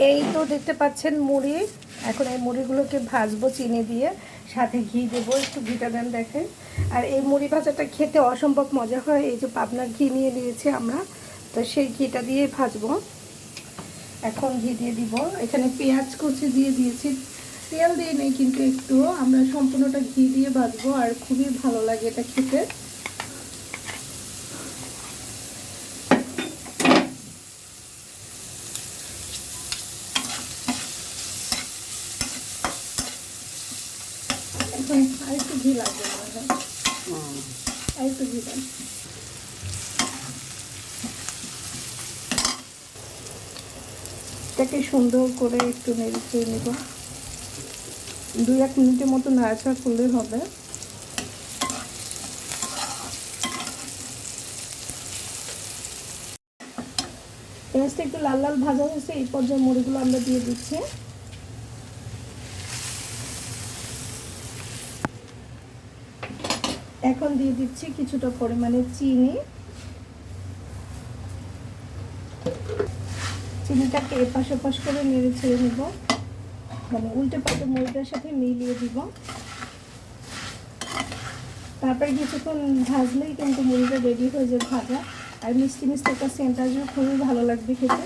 এই তো দেখতে পাচ্ছেন মুড়ি। এখন এই মুড়িগুলোকে ভাজবো চিনি দিয়ে, সাথে ঘি দেবো, একটু ঘিটা দেন দেখেন। আর এই মুড়ি ভাজাটা খেতে অসম্ভব মজা হয়। এই যে পাবনার ঘি নিয়ে নিয়েছি আমরা, তো সেই ঘিটা দিয়ে ভাজবো। এখন ঘি দিয়ে দিব, এখানে পেঁয়াজ কুচি দিয়ে দিয়েছি, তেল দিয়ে নেই কিন্তু একটু। আমরা সম্পূর্ণটা ঘি দিয়ে ভাজবো, আর খুবই ভালো লাগে এটা খেতে। এখন আরেকটু ঘি লাগবে, আরেকটু ঘি দেন। এটাকে সুন্দর করে একটু নেড়ে চেড়ে নেব, 2-1 মিনিটের মতো নাড়াচাড়া করলে হবে। পেঁয়াজটা একটু লাল লাল ভাজা হয়েছে, এই পর্যায়ে মুড়িগুলো আমরা দিয়ে দিচ্ছি। এখন দিয়ে দিচ্ছি কিছুটা পরিমাণে চিনি। চিনিটাকে এপাশ ওপাশ করে নেড়ে ছেড়ে নেব, মানে উল্টে পাল্টে মুড়িটার সাথে মিলিয়ে দিব। তারপরে কিছুক্ষণ ভাজলেই কিন্তু মুড়িটা রেডি হয়ে যায় ভাজা। আর মিষ্টি মিষ্টি একটা সেন্ট আসবে, খুবই ভালো লাগবে খেতে।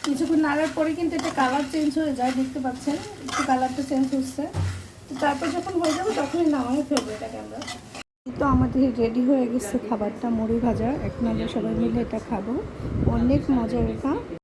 কিছুক্ষণ নাড়ার পরে কিন্তু এটা কালার চেঞ্জ হয়ে যায়, দেখতে পাচ্ছেন একটু কালারটা চেঞ্জ হচ্ছে। তো তারপর যখন হয়ে যাবে তখনই নামাই ফেলবো এটাকে আমরা। তো আমাদের রেডি হয়ে গেছে খাবারটা, মুড়ি ভাজা। এখন আমরা সবাই মিলে এটা খাবো, অনেক মজার এটা।